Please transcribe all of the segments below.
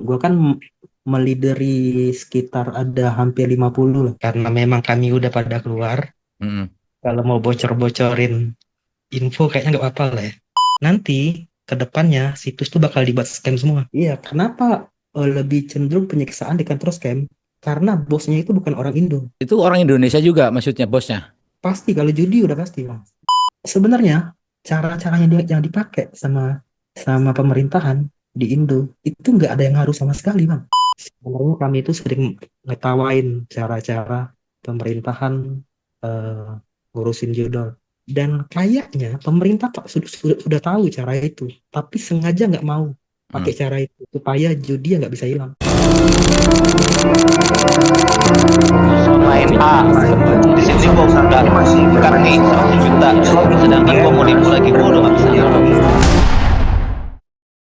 Gue kan melideri sekitar ada hampir 50 lah. Karena memang kami udah pada keluar. Mm-mm. Kalau mau bocor-bocorin info kayaknya nggak apa-apa lah ya. Nanti ke depannya situs tuh bakal dibuat scam semua. Iya, kenapa lebih cenderung penyiksaan di kantor scam? Karena bosnya itu bukan orang Indo. Itu orang Indonesia juga maksudnya bosnya. Pasti kalau judi udah pasti, Bang. Sebenarnya cara-caranya yang dipakai sama sama pemerintahan di Indo itu nggak ada yang ngaruh sama sekali, Bang. Sebenarnya kami itu sering ngetawain cara-cara pemerintahan eh, ngurusin judol. Dan kayaknya pemerintah sudah tahu cara itu, tapi sengaja nggak mau pakai Mm. cara itu supaya judi nggak bisa hilang. Main A, di sini gua udah bukan nih 100 juta, sedangkan gua mau nipu lagi, gua udah gak bisa nangkep.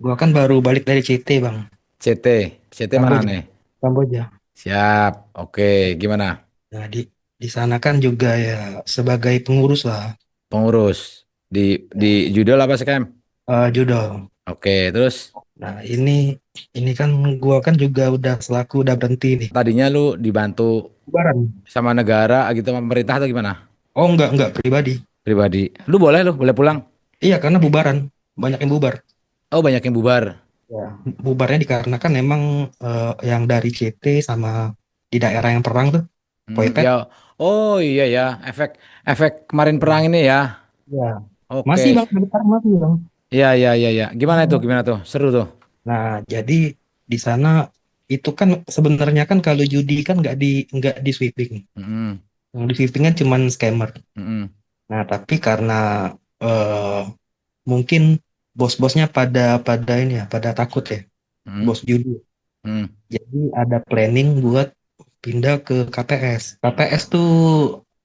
Gua kan baru balik dari CT, Bang. CT, CT mana Kamboja. nih? Kamboja. Siap, oke, gimana? Nah, di sana kan juga ya sebagai pengurus lah, Pengurus di judul apa scam? judol. Oke, terus Nah, ini kan gua kan juga udah berhenti nih. tadinya lu dibantu Bubaran. sama negara gitu sama pemerintah atau gimana? Oh, enggak pribadi. Pribadi. Lu boleh pulang. Iya, karena bubaran. Banyak yang bubar. Oh, banyak yang bubar. Ya. Bubarnya dikarenakan emang yang dari CT sama di daerah yang perang tuh, Poipet. Ya. Oh iya ya, efek efek kemarin perang ini ya. Ya. Masih Oke. Bang, sampai sekarang masih Bang. Iya iya iya iya. Gimana itu? Gimana tuh? Seru tuh. Nah, jadi di sana itu kan sebenarnya kan kalau judi kan nggak di sweeping. Mm-mm. Yang di sweeping kan cuman scammer. Mm-mm. Nah, tapi karena eh, mungkin bos-bosnya pada pada ini ya, pada takut ya, Mm-mm. bos judi. Mm. Jadi ada planning buat pindah ke KPS. KPS tuh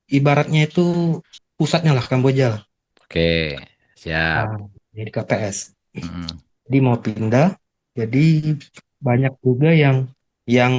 ibaratnya itu pusatnya lah Kamboja lah. Oke, siap. Nah, jadi KPS. Mm-mm. Jadi mau pindah, jadi banyak juga yang yang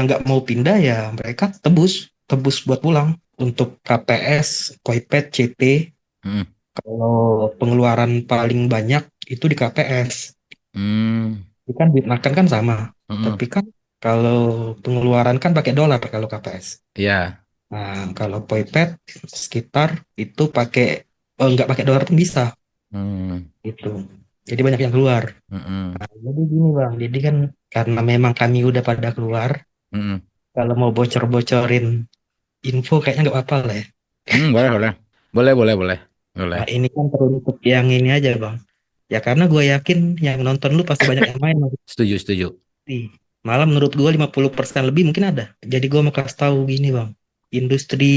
nggak mau pindah ya mereka tebus tebus buat pulang. Untuk KPS, Koipet, CT, Mm-mm. kalau pengeluaran paling banyak itu di KPS. Mm. Itu kan duit makan kan sama, Mm-mm. tapi kan kalau pengeluaran kan pakai dolar kalau KPS. Iya. Nah, kalau Poipet sekitar itu pakai nggak pakai dolar pun bisa Mm. gitu. Jadi banyak yang keluar. Mm-mm. Nah, jadi gini Bang, jadi kan karena memang kami udah pada keluar, Mm-mm. kalau mau bocor-bocorin info kayaknya nggak apa-apa lah ya. Boleh boleh. Boleh boleh boleh. Boleh. Nah, ini kan teruntuk yang ini aja Bang. Ya karena gue yakin yang nonton lu pasti banyak yang main Setuju setuju. pasti. Malah menurut gue 50% lebih mungkin ada. Jadi gue mau kasih tahu gini Bang. Industri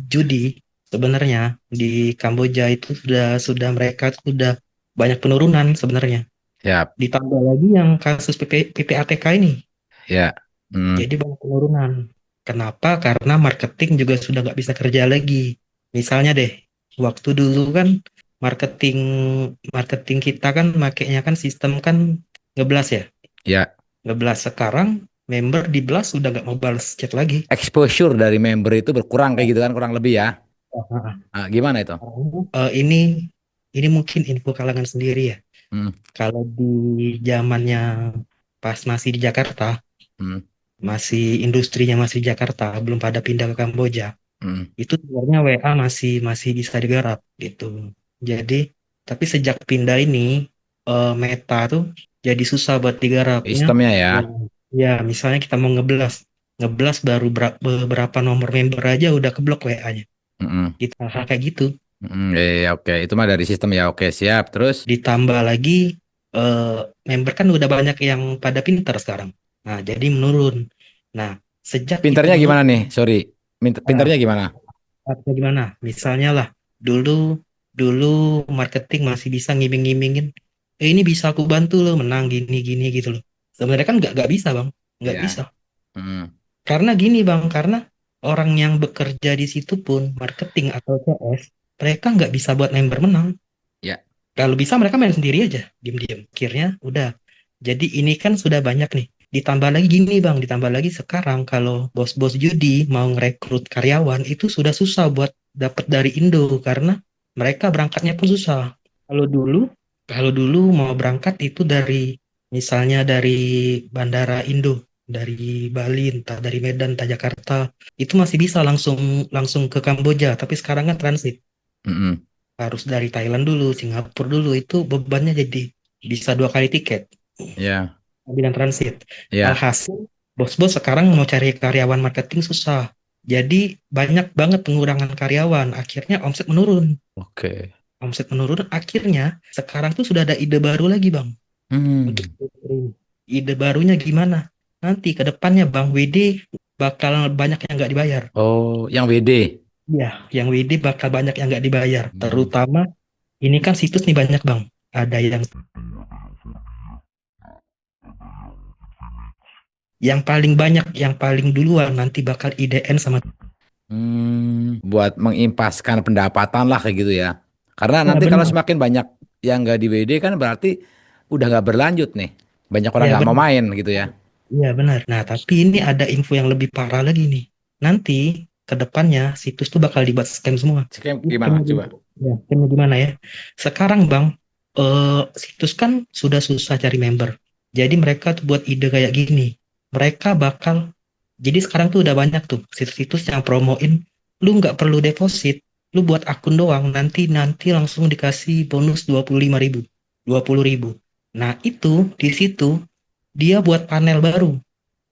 judi sebenarnya di Kamboja itu sudah mereka sudah banyak penurunan sebenarnya. Siap. Ditambah lagi yang kasus PPATK ini. Ya. Mm. Jadi banyak penurunan. Kenapa? Karena marketing juga sudah nggak bisa kerja lagi. Misalnya deh, waktu dulu kan marketing marketing kita kan makainya kan sistem kan ngeblas ya. Ya. Ngeblas sekarang member di blast sudah nggak mau balas chat lagi. Exposure dari member itu berkurang kayak gitu kan kurang lebih ya. Nah, Ah, gimana itu? ini mungkin info kalangan sendiri ya. Hmm, Kalau di zamannya pas masih di Jakarta, hmm, masih industrinya masih di Jakarta, belum pada pindah ke Kamboja. hmm. Itu sebenarnya WA masih masih bisa digarap gitu. Jadi, tapi sejak pindah ini Meta tuh jadi susah buat digarapnya. Sistemnya ya. Ya, ya, misalnya kita mau ngeblas, ngeblas baru beberapa nomor member aja udah keblok WA-nya. Hmm, Kita hal kayak gitu. ya, oke. Itu mah dari sistem ya. Oke, siap. Terus Ditambah lagi eh, member kan udah banyak yang pada pinter sekarang. Nah, jadi menurun. Nah, sejak itu pinternya menurun, gimana nih? Sorry. nah, Pinternya gimana? atau gimana? Misalnya lah, dulu dulu marketing masih bisa ngiming-ngimingin, ini bisa aku bantu loh menang gini gini gitu loh. Sebenarnya kan nggak bisa bang, nggak bisa. Ya. Hmm, Karena gini bang, karena orang yang bekerja di situ pun marketing atau CS, mereka nggak bisa buat member menang. ya. Kalau bisa mereka main sendiri aja, diem-diem. Akhirnya udah. Jadi ini kan sudah banyak nih. Ditambah lagi gini bang, ditambah lagi sekarang kalau bos-bos judi mau ngerekrut karyawan itu sudah susah buat dapat dari Indo karena mereka berangkatnya pun susah. Kalau dulu, kalau dulu mau berangkat itu dari Misalnya dari Bandara Indo, dari Bali, entah dari Medan, entah Jakarta, itu masih bisa langsung langsung ke Kamboja. Tapi sekarang kan transit, Mm-mm. harus dari Thailand dulu, Singapura dulu. Itu bebannya jadi bisa 2 kali tiket Ya, ambilan transit. ya. Alhasil, bos-bos sekarang mau cari karyawan marketing susah. Jadi banyak banget pengurangan karyawan. Akhirnya omset menurun. Oke. Omset menurun. Akhirnya sekarang tuh sudah ada ide baru lagi, Bang, untuk Hmm. catering. Ide barunya gimana? Nanti ke depannya Bang WD bakal banyak yang nggak dibayar. Oh, yang WD. Iya, yang WD bakal banyak yang nggak dibayar. Hmm. Terutama ini kan situs nih banyak Bang. Ada yang paling banyak, yang paling duluan nanti bakal IDN sama. Buat mengimpaskan pendapatan lah kayak gitu ya. Karena Ya nanti kalau benar, semakin banyak yang nggak di WD kan berarti udah nggak berlanjut nih. Banyak orang ya nggak mau benar, main gitu ya. ya benar. Nah, tapi ini ada info yang lebih parah lagi nih. Nanti ke depannya situs tuh bakal dibuat scam semua. Scam Scamnya gimana coba? gimana? Ya, scamnya gimana ya? Sekarang Bang, situs kan sudah susah cari member. Jadi mereka tuh buat ide kayak gini. Mereka bakal, jadi sekarang tuh udah banyak tuh situs-situs yang promoin, lu nggak perlu deposit, lu buat akun doang, nanti nanti langsung dikasih bonus 25.000, 20.000. Nah itu di situ dia buat panel baru.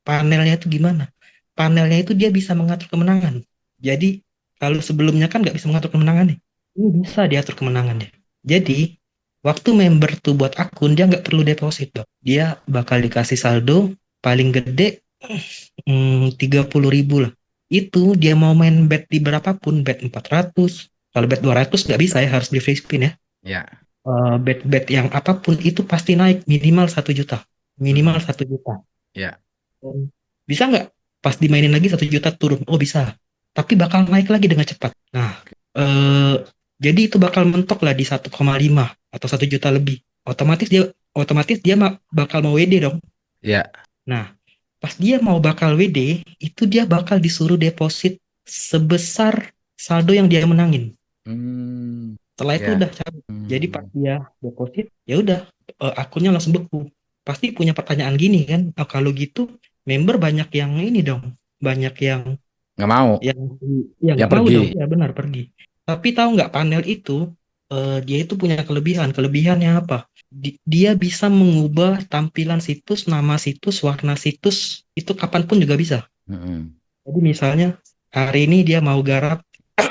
Panelnya itu gimana? Panelnya itu dia bisa mengatur kemenangan. Jadi kalau sebelumnya kan nggak bisa mengatur kemenangan nih. Ini bisa diatur kemenangannya. Jadi waktu member tuh buat akun dia nggak perlu deposit dong. Dia bakal dikasih saldo paling gede 30.000 lah. Itu dia mau main bet di berapapun, bet 400. Kalau bet 200 nggak bisa ya, harus beli free spin ya. Ya. Bet-bet yang apapun itu pasti naik minimal 1 juta. Minimal Mm-mm. 1 juta. Ya. Bisa nggak pas dimainin lagi 1 juta turun? Oh bisa. Tapi bakal naik lagi dengan cepat. Nah, eh, jadi itu bakal mentok lah di 1,5 atau 1 juta lebih. Otomatis dia bakal mau WD dong. Ya. Nah, pas dia mau bakal WD, itu dia bakal disuruh deposit sebesar saldo yang dia menangin. Hmm. Setelah itu Ya. udah cabut. Jadi pas Hmm. dia deposit, ya udah, akunnya langsung beku. Pasti punya pertanyaan gini kan, kalau gitu member banyak yang ini dong, banyak Nggak mau. yang ya Yang nggak mau pergi. dong, ya benar pergi. Tapi tahu nggak panel itu, dia itu punya kelebihan. Kelebihannya apa? Dia bisa mengubah tampilan situs, nama situs, warna situs itu kapanpun juga bisa. Mm-mm. Jadi misalnya hari ini dia mau garap,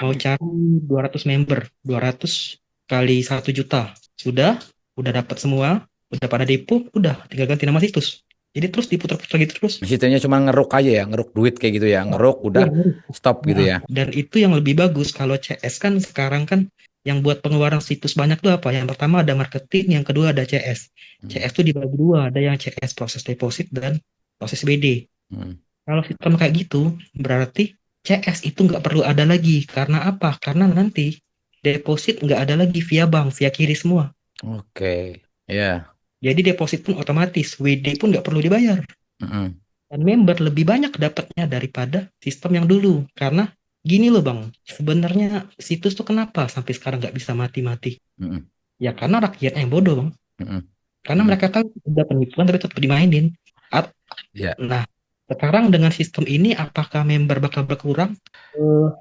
mau cari 200 member, 200 kali 1 juta. Sudah dapat semua, udah pada depo, udah tinggal ganti nama situs. Jadi terus diputar-putar gitu terus. Sistemnya cuma ngeruk aja ya, ngeruk duit kayak gitu ya, ngeruk udah Iya, ngeri. stop gitu Nah, ya. dan itu yang lebih bagus kalau CS kan sekarang kan yang buat pengeluaran situs banyak tuh apa? Yang pertama ada marketing, yang kedua ada CS. Hmm. CS tuh dibagi dua, ada yang CS proses deposit dan proses BD. Hmm. Kalau sistem kayak gitu, berarti CS itu nggak perlu ada lagi. Karena apa? Karena nanti deposit nggak ada lagi via bank, via kiri semua. Oke. Ya. Jadi deposit pun otomatis, WD pun nggak perlu dibayar. Mm-mm. Dan member lebih banyak dapatnya daripada sistem yang dulu. Karena gini loh Bang, sebenarnya situs tuh kenapa sampai sekarang nggak bisa mati-mati? Mm-mm. Ya karena rakyatnya yang bodoh Bang. Mm-mm. Karena Mm. mereka tahu udah penipuan tapi tetap dimainin. At- Ya. Nah, sekarang dengan sistem ini apakah member bakal berkurang?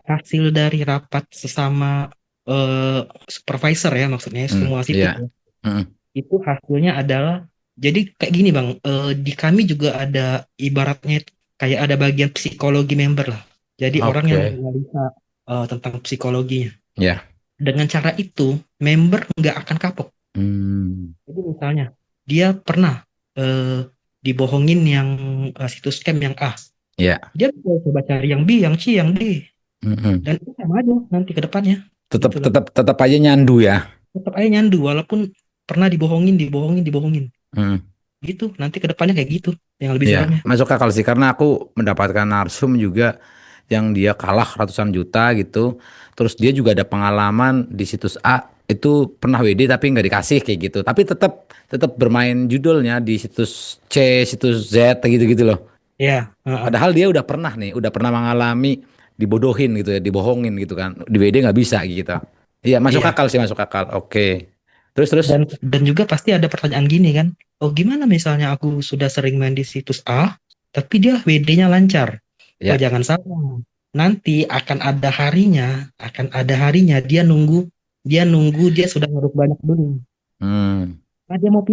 Hasil dari rapat sesama eh, supervisor ya maksudnya semua situs Ya. ya. Mm. Itu hasilnya adalah jadi kayak gini Bang, di kami juga ada ibaratnya kayak ada bagian psikologi member lah. Jadi orang yang Oke. menganalisa tentang psikologinya. Ya. Dengan cara itu member nggak akan kapok. Hmm. Jadi misalnya dia pernah eh, dibohongin yang situs scam yang A, Ya. dia bisa coba cari yang B, yang C, yang D, Mm-mm. dan itu sama aja nanti ke depannya, Tetap gitu loh. tetap tetap aja nyandu ya. Tetap aja nyandu walaupun pernah dibohongin, dibohongin, dibohongin. Mm. Gitu, nanti ke depannya kayak gitu yang lebih Ya, seremnya. masuk akal sih karena aku mendapatkan narsum juga yang dia kalah ratusan juta gitu. Terus dia juga ada pengalaman di situs A itu pernah WD tapi nggak dikasih kayak gitu. Tapi tetap tetap bermain judulnya di situs C, situs Z gitu-gitu loh. Ya, heeh. Padahal dia udah pernah nih, udah pernah mengalami dibodohin gitu ya, dibohongin gitu kan. Di WD nggak bisa gitu. Iya, masuk Iya, akal sih, masuk akal. Oke. Terus. Dan juga pasti ada pertanyaan gini kan, oh gimana misalnya aku sudah sering main di situs A, tapi dia WD-nya lancar. Oh Ya. jangan salah, nanti akan ada harinya dia nunggu dia sudah harus banyak dulu. Hmm. Nah, dia mau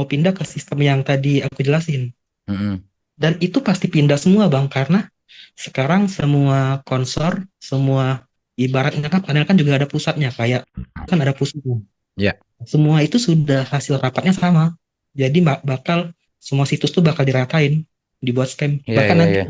pindah ke sistem yang tadi aku jelasin. Mm-mm. Dan itu pasti pindah semua bang, karena sekarang semua konsor, semua ibaratnya kan panel kan juga ada pusatnya, kayak kan ada pusatnya. Ya. Semua itu sudah hasil rapatnya sama. Jadi bakal semua situs tuh bakal diratain, dibuat scam. Ya, Bahkan ya, nanti ya.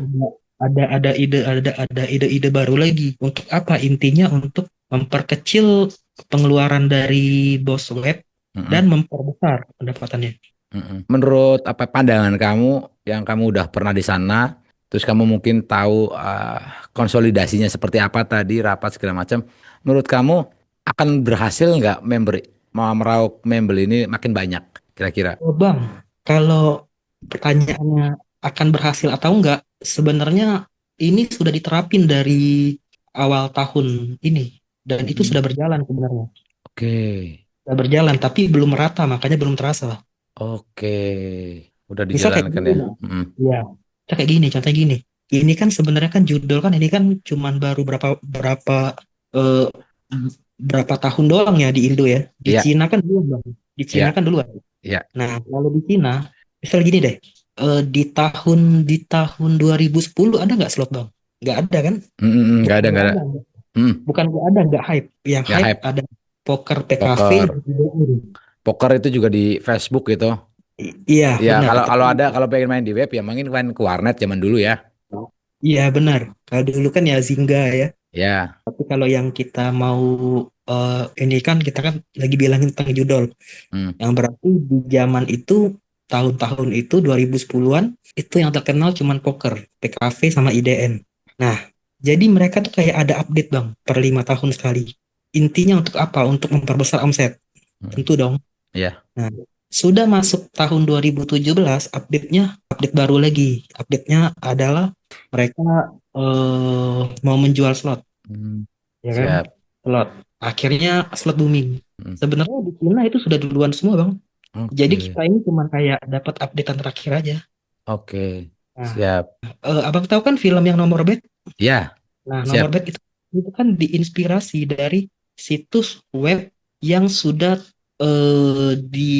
ada ide-ide baru lagi. Untuk apa? Intinya untuk memperkecil pengeluaran dari bos web Mm-mm. dan memperbesar pendapatannya. Mm-mm. Menurut apa pandangan kamu yang kamu udah pernah di sana, terus kamu mungkin tahu konsolidasinya seperti apa tadi, rapat segala macam. Menurut kamu akan berhasil nggak mau meraup member ini makin banyak kira-kira? Oh, Bang, kalau pertanyaannya akan berhasil atau enggak, sebenarnya ini sudah diterapin dari awal tahun ini dan itu Mm-mm. sudah berjalan sebenarnya. Oke, Sudah berjalan tapi belum merata, makanya belum terasa. oke, udah Misal kayak dijalankan gini, ya. Bang. Mm-mm. Ya, misal kayak gini, contohnya gini. Ini kan sebenarnya kan judul kan ini kan cuman baru berapa berapa eh, berapa tahun doang ya di Indo ya. Di Iya, Cina kan dulu, Bang. Di Cina iya, kan dulu. iya. Nah, kalau di Cina, misal gini deh, di tahun 2010 ada nggak slot bang? Nggak ada kan? Mm-mm, nggak Bukan ada, nggak nggak ada. ada, Mm, bukan nggak ada, nggak hype. Yang nggak hype hype. ada poker PKV Poker, dan IDU. poker itu juga di Facebook gitu. Iya Ya, benar. kalau Tapi kalau pengen main di web ya main ke warnet zaman dulu ya. iya benar. Kalau dulu kan ya Zynga ya. Ya. Tapi kalau yang kita mau ini kan kita kan lagi bilangin tentang judul. Hmm. Yang berarti di zaman itu tahun-tahun itu 2010-an itu yang terkenal cuman poker, PKV sama IDN. Nah, jadi mereka tuh kayak ada update bang per 5 tahun sekali. Intinya untuk apa? Untuk memperbesar omset. Hmm. Tentu dong. Ya. Nah, sudah masuk tahun 2017, update-nya update baru lagi. Update-nya adalah mereka mau menjual slot, Hmm. ya kan? Siap. Slot. Akhirnya slot booming. Hmm. Sebenarnya di China itu sudah duluan semua bang. Jadi Oke. kita ini cuma kayak dapat updatean terakhir aja. Oke. Nah, Siap. abang tahu kan film yang Nomor Bet? Ya. Nah, Nomor Siap. Bet itu kan diinspirasi dari situs web yang sudah di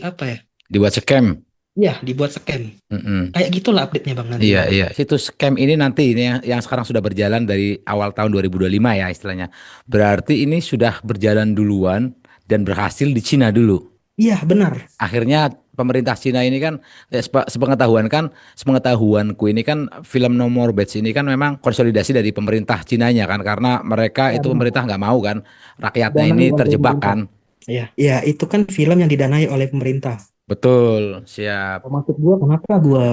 apa ya? Dibuat scam. Ya, dibuat scam. Mm-mm. Kayak gitulah update-nya Bang nanti Iya, Bang. iya. Situs scam ini nanti ini yang sekarang sudah berjalan dari awal tahun 2025 ya istilahnya. Berarti ini sudah berjalan duluan dan berhasil di Cina dulu. Iya, benar. Akhirnya pemerintah Cina ini kan sepengetahuanku ini kan film No More Bets ini kan memang konsolidasi dari pemerintah Cinanya kan karena mereka Iya, itu benar. pemerintah nggak mau kan rakyatnya Didanai ini oleh terjebak pemerintah. kan. Iya, iya, itu kan film yang didanai oleh pemerintah. Betul, siap. Maksud gua kenapa gua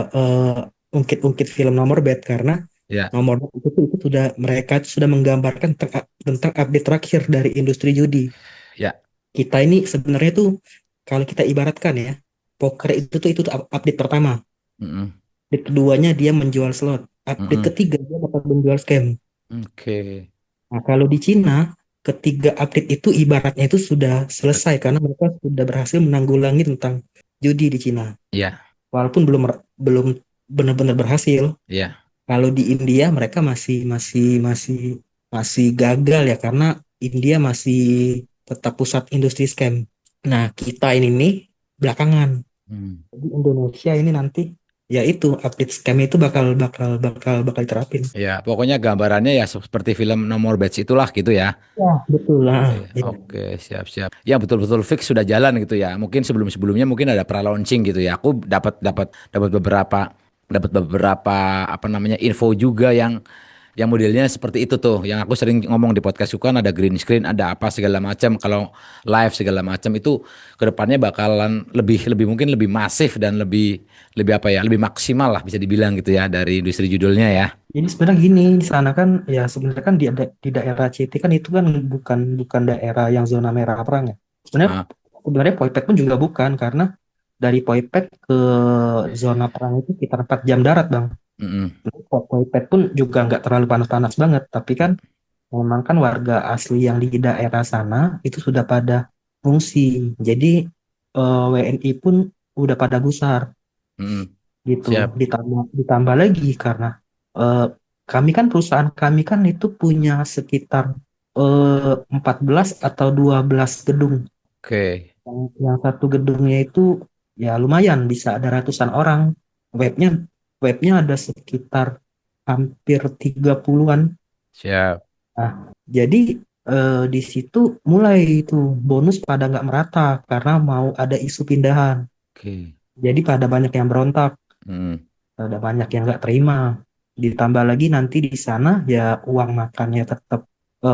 ungkit-ungkit film Nomor Bet karena Ya, Nomor Bet itu sudah mereka sudah menggambarkan tentang update terakhir dari industri judi. ya. Kita ini sebenarnya tuh kalau kita ibaratkan ya, poker itu update pertama. Mm-mm, Update keduanya dia menjual slot. Update mm-mm. ketiga dia dapat menjual scam. Oke, Nah, kalau di Cina, ketiga update itu ibaratnya itu sudah selesai karena mereka sudah berhasil menanggulangi tentang judi di Cina. ya, Walaupun belum belum benar-benar berhasil. ya. Kalau di India mereka masih gagal ya karena India masih tetap pusat industri scam. Nah, kita ini nih belakangan. Hmm. Di Indonesia ini nanti ya itu update scam itu bakal diterapin. Ya, pokoknya gambarannya ya seperti film No More Bets itulah gitu ya. Ya, betul lah. Iya, Ya. oke, siap-siap. Ya betul-betul fix sudah jalan gitu ya. Mungkin sebelum-sebelumnya mungkin ada pra-launching gitu ya. Aku dapat beberapa apa namanya info juga yang modelnya seperti itu tuh. Yang aku sering ngomong di podcast kan ada green screen, ada apa segala macam. Kalau live segala macam itu kedepannya bakalan lebih lebih mungkin lebih masif dan lebih lebih apa ya, lebih maksimal lah bisa dibilang gitu ya dari industri judulnya ya. Jadi sebenarnya gini, di sana kan ya sebenarnya kan di daerah CT kan itu kan bukan bukan daerah yang zona merah perang ya. Sebenarnya Ah, sebenarnya Poipet pun juga bukan karena dari Poipet ke zona perang itu sekitar 4 jam darat, Bang. mm-mm. Poipet pun juga nggak terlalu panas-panas banget, tapi kan memang kan warga asli yang di daerah sana itu sudah pada fungsi. Jadi WNI pun udah pada gusar Mm-mm. gitu. Siap. Ditambah lagi karena eh, kami kan perusahaan kami kan itu punya sekitar 14 atau 12 gedung. Oke. Yang satu gedungnya itu ya lumayan bisa ada ratusan orang. Webnya webnya ada sekitar hampir 30-an. Siap. Nah, jadi di situ mulai itu bonus pada nggak merata karena mau ada isu pindahan. Oke. Jadi pada banyak yang berontak, Mm. ada banyak yang nggak terima. Ditambah lagi nanti di sana ya uang makannya tetap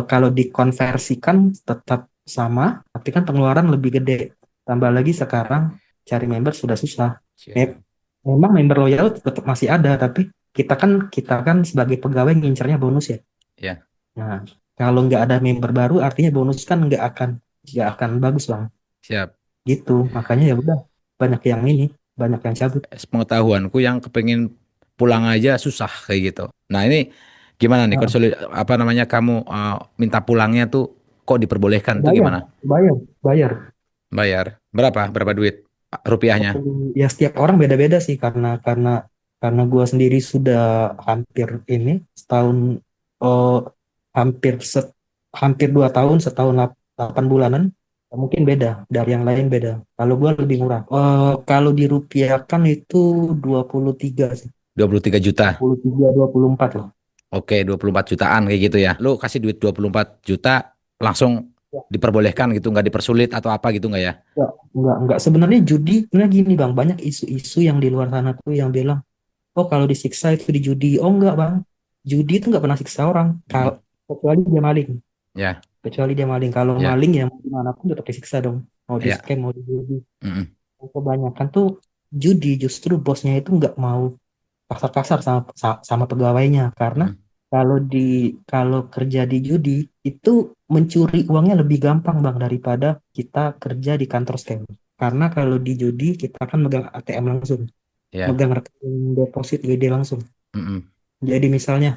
kalau dikonversikan tetap sama, tapi kan pengeluaran lebih gede. Tambah lagi sekarang cari member sudah susah. Siap. Memang member loyal tetap masih ada, tapi kita kan sebagai pegawai ngincernya bonus ya. Ya. Nah, kalau nggak ada member baru, artinya bonus kan nggak akan bagus bang. Siap. Gitu, makanya ya udah banyak yang ini, banyak yang cabut. Sepengetahuanku yang kepengen pulang aja susah kayak gitu. Nah ini gimana nih Nah, apa namanya kamu minta pulangnya tuh kok diperbolehkan tuh bayar, gimana? bayar, bayar. Bayar berapa? Berapa duit rupiahnya? Ya setiap orang beda-beda sih karena gua sendiri sudah hampir ini setahun, oh, hampir hampir 2 tahun, setahun 8 bulanan. Mungkin beda dari yang lain beda. Kalau gua lebih murah. Kalau dirupiahkan itu 23 sih. 23 dua juta. puluh tiga 24 lah. Oke, 24 jutaan kayak gitu ya. Lu kasih duit 24 juta langsung Ya, diperbolehkan gitu, nggak dipersulit atau apa gitu nggak ya? enggak. Sebenarnya judi, sebenarnya gini bang, banyak isu-isu yang di luar sana tuh yang bilang, oh kalau disiksa itu di judi. Oh enggak bang, judi itu nggak pernah siksa orang, Mm-mm. kecuali dia maling. Ya, Kecuali dia maling. Kalau ya, maling ya mau gimana pun tetap disiksa dong. Mau di ya. scam, mau di judi. Mm-mm. Kebanyakan tuh judi justru bosnya itu nggak mau kasar-kasar sama pegawainya karena Mm. kalau kerja di judi itu mencuri uangnya lebih gampang bang daripada kita kerja di kantor scam. Karena kalau di judi kita kan megang ATM langsung, Ya. megang rekening deposit gede langsung. Mm-mm. Jadi misalnya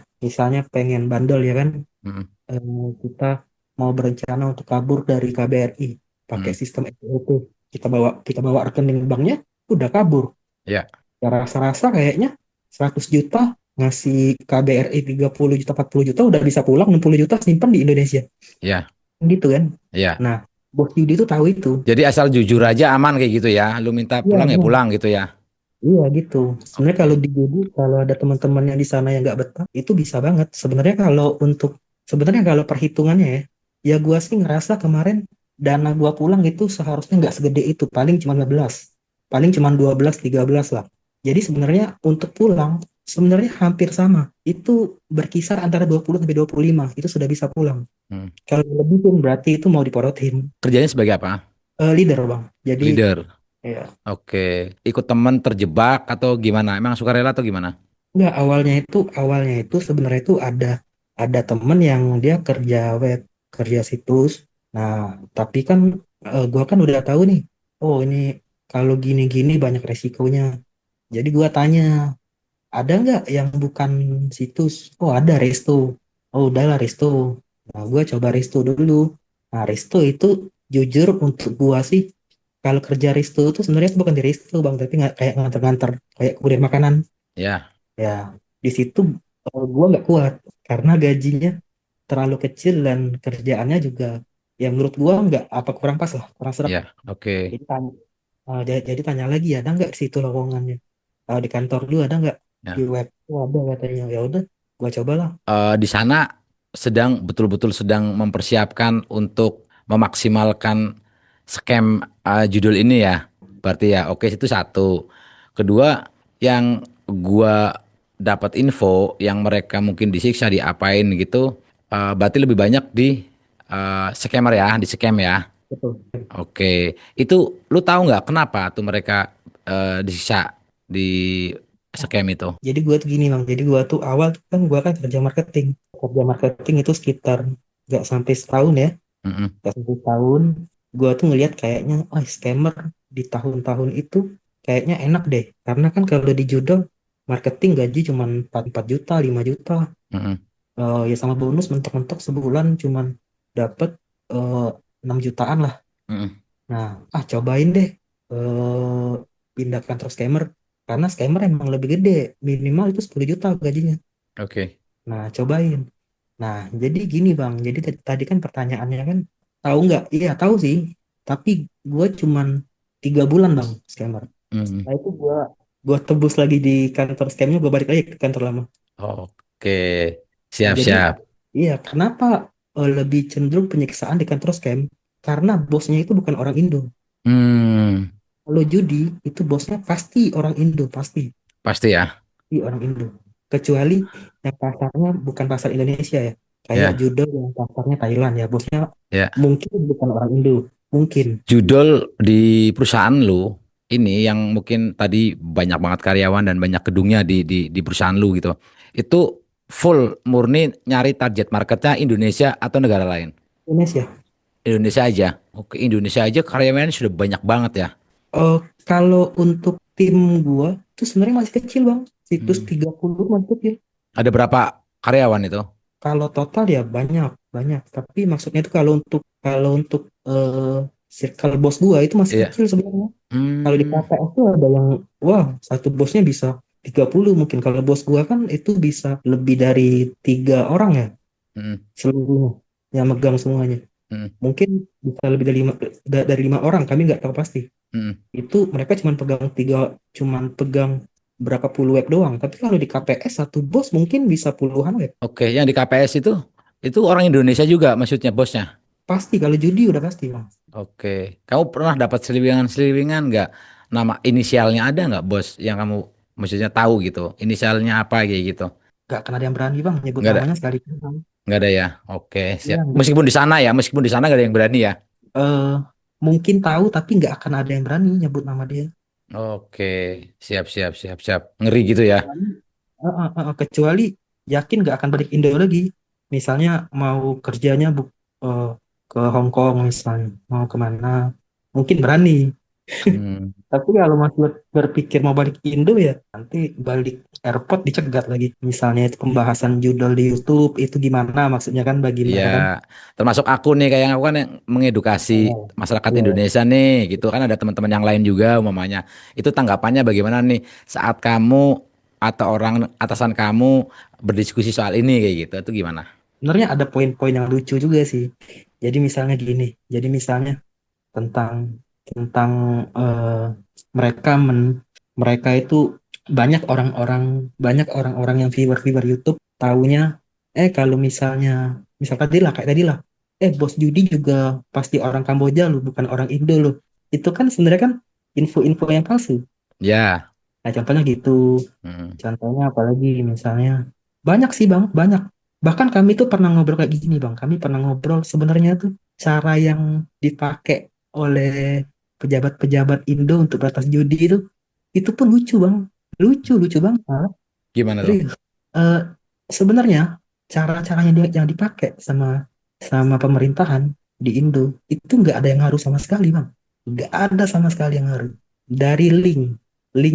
pengen bandel ya kan, Mm-mm. kita mau berencana untuk kabur dari KBRI pakai Mm-mm. sistem SOP. Kita bawa rekening banknya, udah kabur. Ya, Ya rasa-rasa kayaknya 100 juta ngasih KBRI 30 juta 40 juta udah bisa pulang, 60 juta simpan di Indonesia. ya, Gitu kan. ya. Nah, bos judi itu tahu itu. Jadi asal jujur aja aman kayak gitu ya. Lu minta Iya, pulang ya iya. pulang gitu ya. Iya gitu. Sebenarnya kalau Oke. di judi, kalau ada teman-teman yang di sana yang nggak betah, itu bisa banget. Sebenarnya kalau perhitungannya ya gua sih ngerasa kemarin dana gua pulang itu seharusnya nggak segede itu, paling cuma 15, paling cuma 12, 13 lah. Jadi sebenarnya untuk pulang sebenarnya hampir sama. Itu berkisar antara 20 sampai 25 itu sudah bisa pulang. Hmm. Kalau lebih pun berarti itu mau diporotin. Kerjanya sebagai apa? Leader bang. Jadi Leader. ya. Oke. Ikut temen terjebak atau gimana? Emang suka rela atau gimana? Enggak, awalnya itu sebenarnya itu ada temen yang dia kerja web, kerja situs. Nah, tapi kan gua kan udah tahu nih. Oh, ini kalau gini-gini banyak resikonya. Jadi gua tanya, ada nggak yang bukan situs? Oh, ada Resto. Oh, udahlah Resto. Nah, gua coba Resto dulu. Nah, Resto itu jujur untuk gua sih kalau kerja Resto itu sebenarnya itu bukan di Resto, Bang, tapi nggak kayak nganter-nganter, kayak kurir makanan. Ya, Ya, di situ gue nggak kuat karena gajinya terlalu kecil dan kerjaannya juga ya menurut gue nggak apa kurang pas lah, kurang serap. ya. Oke. Jadi tanya, jadi tanya lagi ada nggak di situ lowongannya? Di kantor dulu ada nggak? Di Ya. web tuh ada katanya. Ya udah, gue cobalah. Di sana betul-betul sedang mempersiapkan untuk memaksimalkan scam judul ini ya. Berarti ya, oke itu satu. Kedua, yang gua dapat info yang mereka mungkin disiksa, diapain gitu, berarti lebih banyak di scammer ya, di scam ya. Betul. Oke, itu lu tahu nggak kenapa tuh mereka disiksa di scam itu? Jadi gue tuh gini bang. Jadi gue tuh awal tuh kan gue kan kerja marketing. Kerja marketing itu sekitar nggak sampai setahun ya. Mm-mm. Nggak sampai setahun. Gue tuh ngelihat kayaknya, oh scammer di tahun-tahun itu kayaknya enak deh. Karena kan kalau di judul marketing gaji cuma 4 juta, 5 juta. Mm-mm. Ya sama bonus mentok-mentok sebulan cuman dapat eh, 6 jutaan lah. Mm-mm. Nah, cobain deh pindah kantor scammer karena scammer emang lebih gede, minimal itu 10 juta gajinya. Oke. Nah, cobain. Nah, jadi gini Bang, jadi tadi kan pertanyaannya kan tahu nggak? Iya, tahu sih. Tapi gue cuman 3 bulan Bang scammer. Hmm. Nah, itu gua tebus lagi di kantor scamnya, gue balik lagi ke kantor lama. Oke. Nah, jadi Siap-siap. iya, kenapa lebih cenderung penyiksaan di kantor scam? Karena bosnya itu bukan orang Indo. Hmm. Kalau judi itu bosnya pasti orang Indo, pasti. Pasti ya. Pasti orang Indo. Kecuali yang pasarnya bukan pasar Indonesia ya. Kayak Ya. judo yang pasarnya Thailand ya. Bosnya Ya. mungkin bukan orang Indo. Mungkin. Judul di perusahaan lu ini yang mungkin tadi banyak banget karyawan dan banyak gedungnya di perusahaan lu gitu. Itu full murni nyari target marketnya Indonesia atau negara lain? Indonesia. Indonesia aja. Oke, Indonesia aja karyawannya sudah banyak banget ya. Eh, Kalau untuk tim gua itu sebenarnya masih kecil Bang. Situs Hmm. 30 masih kecil. Ada berapa karyawan itu? Kalau total ya banyak, banyak. Tapi maksudnya itu kalau untuk circle bos gua itu masih Iya. kecil sebenarnya. Kalau di Hmm. KPS tuh ada yang wah, satu bosnya bisa 30 mungkin. Kalau bos gua kan itu bisa lebih dari 3 orang ya Hmm. seluruhnya yang megang semuanya. Hmm. Mungkin bisa lebih dari 5 orang, kami nggak tahu pasti. Hmm. Itu mereka cuman pegang berapa puluh web doang. Tapi kalau di KPS satu bos mungkin bisa puluhan web. Oke, yang di KPS itu orang Indonesia juga maksudnya bosnya. Pasti kalau judi udah pasti Bang. Oke, kamu pernah dapat seliwingan-seliwingan nggak? Nama inisialnya ada nggak bos yang kamu maksudnya tahu gitu? Inisialnya apa kayak gitu? Gak akan ada yang berani Bang nyebut Nggak ada, namanya sekali Bang. nggak ada ya. Oke, siap. Iya, nggak. Meskipun di sana ya, meskipun di sana nggak ada yang berani ya. Eh, Mungkin tahu tapi nggak akan ada yang berani nyebut nama dia. Oke, siap, siap, siap, siap. Ngeri gitu ya. Kecuali, kecuali yakin nggak akan balik Indo lagi. Misalnya mau kerjanya eh, ke Hong Kong misalnya, mau kemana, mungkin berani. Hmm. Tapi kalau masih berpikir mau balik Indo ya nanti balik airport dicegat lagi. Misalnya itu pembahasan judul di YouTube itu gimana maksudnya kan bagi Iya, mereka kan. termasuk aku nih kayak aku kan yang mengedukasi Oh, masyarakat iya. Indonesia nih, gitu kan ada teman-teman yang lain juga umpamanya. Itu tanggapannya bagaimana nih saat kamu atau orang atasan kamu berdiskusi soal ini kayak gitu, itu gimana? Sebenarnya ada poin-poin yang lucu juga sih. Jadi misalnya gini, jadi misalnya tentang tentang eh, mereka mereka itu banyak orang-orang yang viewer-viewer YouTube taunya kalau misal tadi lah bos judi juga pasti orang Kamboja lu bukan orang Indo lu. Itu kan sebenarnya kan info-info yang palsu. Ya, Nah, contohnya gitu. mm, Contohnya apalagi misalnya banyak sih Bang, banyak. Bahkan kami tuh pernah ngobrol kayak gini Bang. Kami pernah ngobrol sebenarnya tuh cara yang dipakai oleh pejabat-pejabat Indo untuk batas judi itu pun lucu Bang. Lucu, lucu banget. gimana tuh? Serius. Eh, Sebenarnya cara-caranya yang dipakai sama sama pemerintahan di Indo itu nggak ada yang ngaruh sama sekali Bang. Nggak ada sama sekali yang ngaruh. Dari link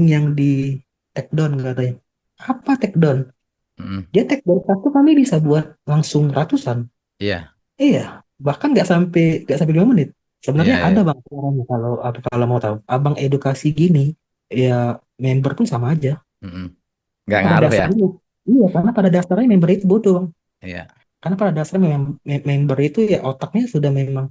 yang di take down katanya. Apa take down? Mm, Dia take down satu kami bisa buat langsung ratusan. iya, Iya, bahkan nggak sampai 5 menit. iya, Sebenarnya ada iya. Bang caranya kalau mau tahu. Abang edukasi gini ya member pun sama aja. Mm, Karena nggak pada ngaruh ya? dasarnya, iya, karena pada dasarnya member itu bodoh, Bang. Iya, Karena pada dasarnya member itu ya otaknya sudah memang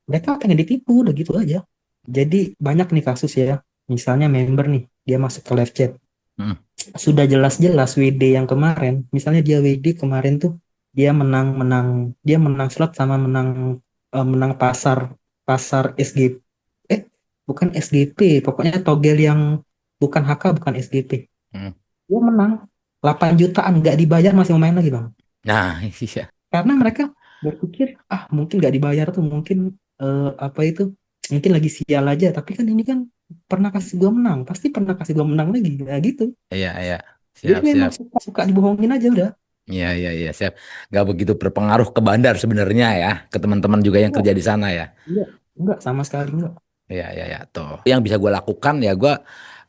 mereka pengen ditipu, udah gitu aja. Jadi banyak nih kasus ya. Misalnya member nih, dia masuk ke live chat. mm, Sudah jelas-jelas WD yang kemarin, misalnya dia WD kemarin tuh dia menang slot sama menang pasar pasar SG eh bukan SGP, pokoknya togel yang bukan HK, bukan SGP. mm. Dia menang 8 jutaan nggak dibayar masih mau main lagi Bang. Nah, iya, Karena mereka berpikir mungkin nggak dibayar tuh mungkin apa itu mungkin lagi sial aja. Tapi kan ini kan pernah kasih gua menang, pasti pernah kasih gua menang lagi, ya gitu. iya, iya, Jadi siap, memang siap. suka dibohongin aja udah. Iya, iya, iya, siap. Nggak begitu berpengaruh ke bandar sebenarnya ya, ke teman-teman juga yang Enggak, kerja di sana ya. enggak, enggak sama sekali enggak. Iya, iya, iya, tuh. Yang bisa gue lakukan ya gue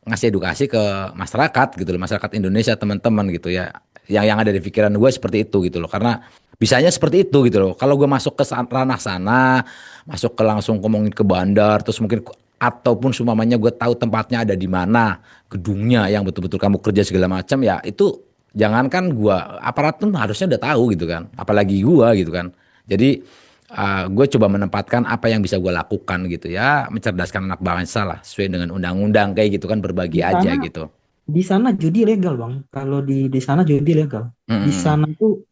ngasih edukasi ke masyarakat gitu loh, masyarakat Indonesia teman-teman gitu ya. yang ada di pikiran gue seperti itu gitu loh. Karena bisanya seperti itu gitu loh. Kalau gue masuk ke ranah sana, masuk ke langsung ngomongin ke bandar, terus mungkin ataupun seumpamanya gue tahu tempatnya ada di mana, gedungnya yang betul-betul kamu kerja segala macam, ya itu jangankan gue, aparat pun harusnya udah tahu gitu kan. Apalagi gue gitu kan. Jadi gue coba menempatkan apa yang bisa gue lakukan gitu ya, mencerdaskan anak bangsa lah, sesuai dengan undang-undang kayak gitu kan, berbagi Di aja sana gitu. di sana judi legal bang. Kalau di sana judi legal. Di Mm-mm. sana tuh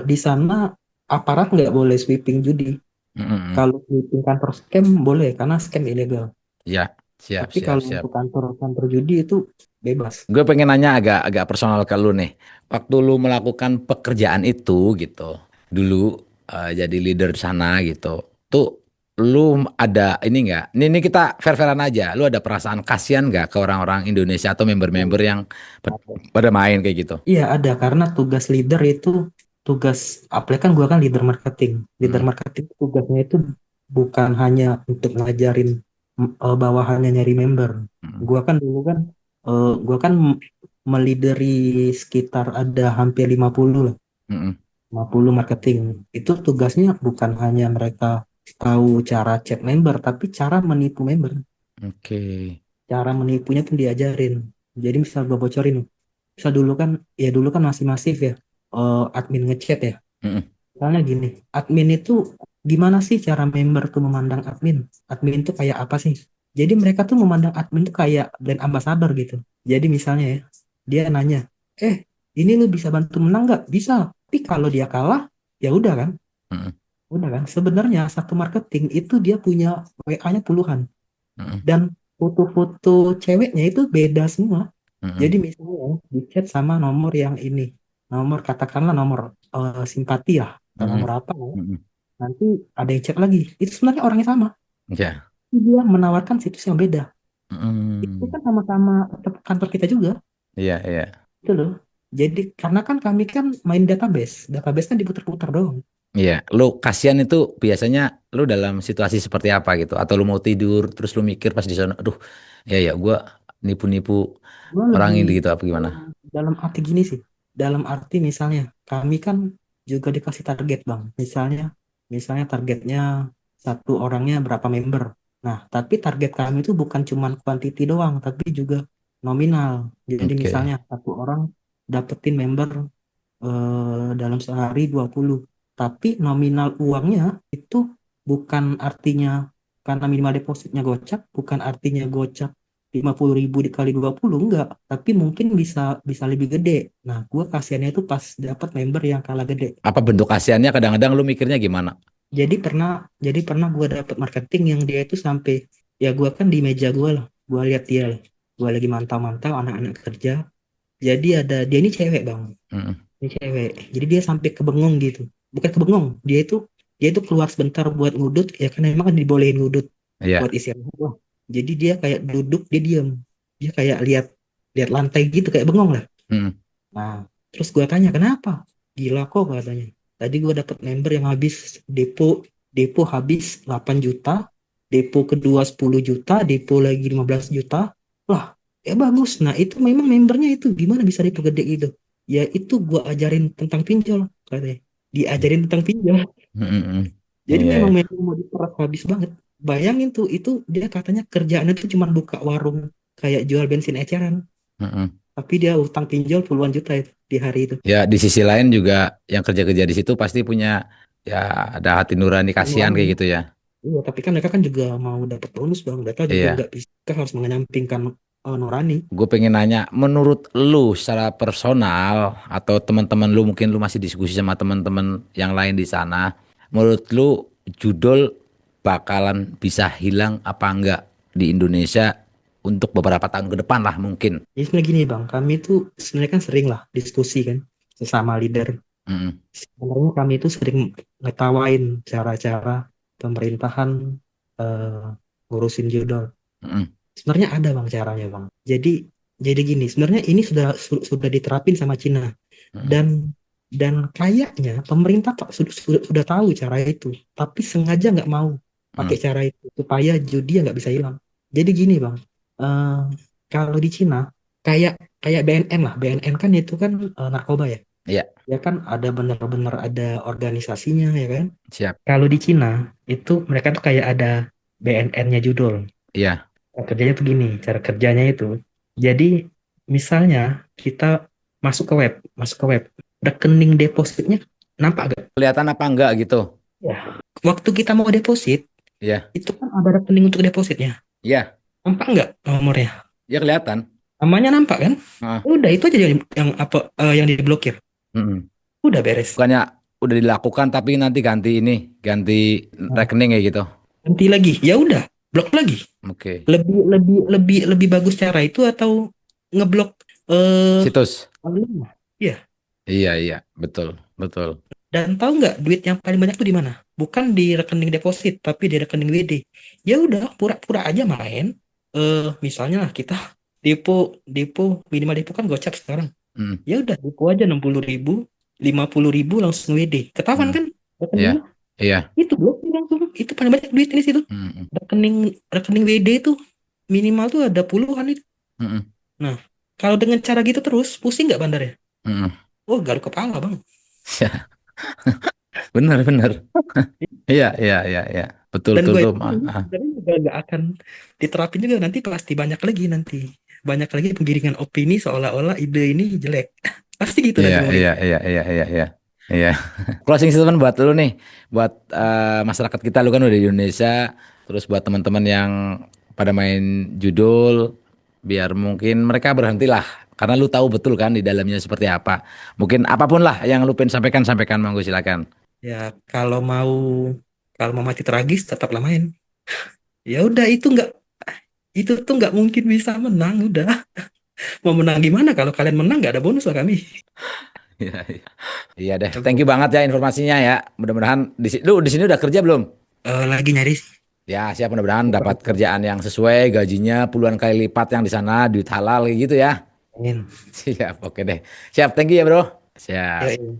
di sana aparat nggak boleh sweeping judi. Mm-mm. Kalau sweeping kantor scam boleh karena scam ilegal. Ya, siap, Tapi siap, kalau siap. untuk kantor-kantor judi itu bebas. Gue pengen nanya agak personal ke lu nih. Waktu lu melakukan pekerjaan itu gitu, dulu jadi leader di sana gitu, tuh lu ada ini nggak? Ini kita fair-fairan aja. Lu ada perasaan kasihan nggak ke orang-orang Indonesia atau member-member Oh, yang ada. pada main kayak gitu? Iya ada karena tugas leader itu tugas apalagi kan gua kan leader marketing. Leader Mm-mm. marketing tugasnya itu bukan hanya untuk ngajarin bawahannya nyari member. Mm-mm. Gua kan dulu kan gua kan melideri sekitar ada hampir 50 lah, Mm-mm. 50 marketing. Itu tugasnya bukan hanya mereka tahu cara chat member tapi cara menipu member. Oke. Cara menipunya pun diajarin. Jadi misal gue bocorin, misal dulu kan, ya dulu kan masih masif ya, admin ngechat ya. Mm-mm. Misalnya gini, admin itu gimana sih cara member tuh memandang admin? Admin tuh kayak apa sih? Jadi mereka tuh memandang admin tuh kayak brand ambassador gitu. Jadi misalnya ya, dia nanya, eh ini lu bisa bantu menang nggak? Bisa. Tapi kalau dia kalah, ya udah kan, Mm-mm. udah kan. Sebenarnya satu marketing itu dia punya WA-nya puluhan Mm-mm. dan foto-foto ceweknya itu beda semua. Jadi Mm-mm. misalnya di chat sama nomor yang ini, nomor katakanlah nomor simpati lah, atau nomor Mm-mm. apa ya. Mm-mm. Nanti ada yang chat lagi. Itu sebenarnya orangnya sama. Ya. Tapi dia menawarkan situs yang beda. Itu Mm-mm. kan sama-sama tetap kantor kita juga, Iya, iya. itu loh. Jadi karena kan kami kan main database, database kan diputar-putar doang. Iya, lu kasihan itu biasanya lu dalam situasi seperti apa gitu? Atau lu mau tidur, terus lu mikir pas di sana, aduh, ya ya, gua nipu-nipu Gue orang lebih ini gitu apa gimana? dalam, dalam arti gini sih. Dalam arti misalnya kami kan juga dikasih target bang. Misalnya targetnya satu orangnya berapa member. Nah, tapi target kami itu bukan cuma kuantiti doang, tapi juga nominal. Jadi Oke. misalnya satu orang dapetin member dalam sehari 20. Tapi nominal uangnya itu bukan artinya karena minimal depositnya gocap, bukan artinya gocap 50.000 dikali 20 enggak, tapi mungkin bisa bisa lebih gede. Nah, gua kasihannya itu pas dapat member yang kalah gede. Apa bentuk kasihannya kadang-kadang lu mikirnya gimana? Jadi pernah gua dapat marketing yang dia itu sampai ya gua kan di meja gua lah, gua lihat dia lah. Gua lagi mantau-mantau anak-anak kerja. Jadi ada dia ini cewek, Bang. Mm-mm. Ini cewek. Jadi dia sampai kebengong gitu. Bukan kebengong, dia itu keluar sebentar buat ngudut, ya kan emang kan dibolehin ngudut buat Iya. istirahat lah. Jadi dia kayak duduk, dia diam. Dia kayak lihat lihat lantai gitu kayak bengong lah. Mm-mm. Nah, terus gua tanya kenapa? Gila kok katanya. Tadi gua dapat member yang habis depo depo habis 8 juta, depo kedua 10 juta, depo lagi 15 juta. Lah, ya bagus. Nah, itu memang membernya itu gimana bisa depo gede gitu? Ya itu gua ajarin tentang pinjol katanya. Diajarin tentang pinjol. Mm-mm. Jadi Iya, memang iya. memang mau diperas habis banget. Bayangin tuh, itu dia katanya kerjaannya tuh cuma buka warung kayak jual bensin eceran. Mm-mm. Tapi dia utang pinjol puluhan juta itu di hari itu. Ya di sisi lain juga yang kerja-kerja di situ pasti punya, ya, ada hati nurani kasihan kayak Nurani. gitu ya. Iya, tapi kan mereka kan juga mau dapat bonus bang. Mereka juga Iya. nggak bisa, mereka harus menyampingkan nurani. Gue pengen nanya, menurut lu secara personal atau teman-teman lu, mungkin lu masih diskusi sama teman-teman yang lain di sana, menurut lu judul bakalan bisa hilang apa enggak di Indonesia untuk beberapa tahun ke depan lah mungkin. Jadi sebenarnya gini bang, kami tuh sebenarnya kan sering lah diskusi kan sesama leader. Mm-mm. Sebenarnya kami itu sering ngetawain cara-cara pemerintahan eh, ngurusin judol. Mm-mm. Sebenarnya ada bang caranya bang. Jadi gini, sebenarnya ini sudah diterapin sama Cina Mm-mm. dan kayaknya pemerintah sudah tahu cara itu, tapi sengaja nggak mau pakai Mm-mm. cara itu supaya judi nggak bisa hilang. Jadi gini bang, eh, kalau di Cina kayak kayak BNN lah, BNN kan itu kan narkoba ya. Iya, Ya kan ada benar-benar ada organisasinya ya kan. siap. Kalau di Cina itu mereka tuh kayak ada BNN-nya judul. Iya, Cara kerjanya tuh gini, cara kerjanya itu. Jadi misalnya kita masuk ke web, rekening depositnya nampak gak? kelihatan apa enggak gitu? Ya. Waktu kita mau deposit, Iya, itu kan ada rekening untuk depositnya. iya, Nampak nggak nomornya? ya kelihatan. Namanya nampak kan? Heeh. Udah itu aja yang apa yang diblokir. Mm-mm. Udah beres. Bukannya udah dilakukan tapi nanti ganti ini, ganti Nah, rekening kayak gitu. ganti lagi. Ya udah, blok lagi. Oke. Lebih bagus cara itu atau ngeblok eh Situs. online? Iya. Iya, iya, betul, betul. Dan tahu nggak duit yang paling banyak tuh di mana? Bukan di rekening deposit, tapi di rekening WD. Ya udah, pura-pura aja main. Misalnya lah kita depo minimal depo kan gocap sekarang. Mm, Ya udah, depo aja 60.000, 50.000 langsung WD. Ketahuan mm. kan Iya, rekeningnya? iya. Itu blok langsung. Itu paling banyak duit di situ. Mm, mm, Rekening rekening WD itu minimal tuh ada puluhan itu. mm, Nah, kalau dengan cara gitu terus, pusing nggak bandarnya? mm, mm. Oh, garuk kepala bang. Ya, benar, benar. Iya, iya, iya, iya. Betul, Dan betul gue tuh. yakin ini sebenarnya juga nggak akan diterapin juga nanti pasti banyak lagi penggiringan opini seolah-olah ide ini jelek. Pasti gitu Iya, nanti iya, pemerintah. iya, iya, iya, iya. Iya. Closing statement buat lu nih, buat masyarakat kita, lu kan udah di Indonesia, terus buat teman-teman yang pada main judul, biar mungkin mereka berhenti lah, karena lu tahu betul kan di dalamnya seperti apa. Mungkin apapun lah yang lu pengen sampaikan, sampaikan, monggo silakan. Ya kalau mau mati tragis tetaplah main. Ya udah itu tuh nggak mungkin bisa menang udah. Mau menang gimana kalau kalian menang nggak ada bonus lah kami. Iya, iya. Iya deh, Ya, thank bro. you banget ya informasinya ya. Mudah-mudahan lu di sini udah kerja belum? Lagi nyari sih. Ya, siap mudah-mudahan dapat kerjaan yang sesuai, gajinya puluhan kali lipat yang di sana, duit halal kayak gitu ya. Amin. Siap, oke deh. Siap, thank you ya bro. Ya, Siap. ya.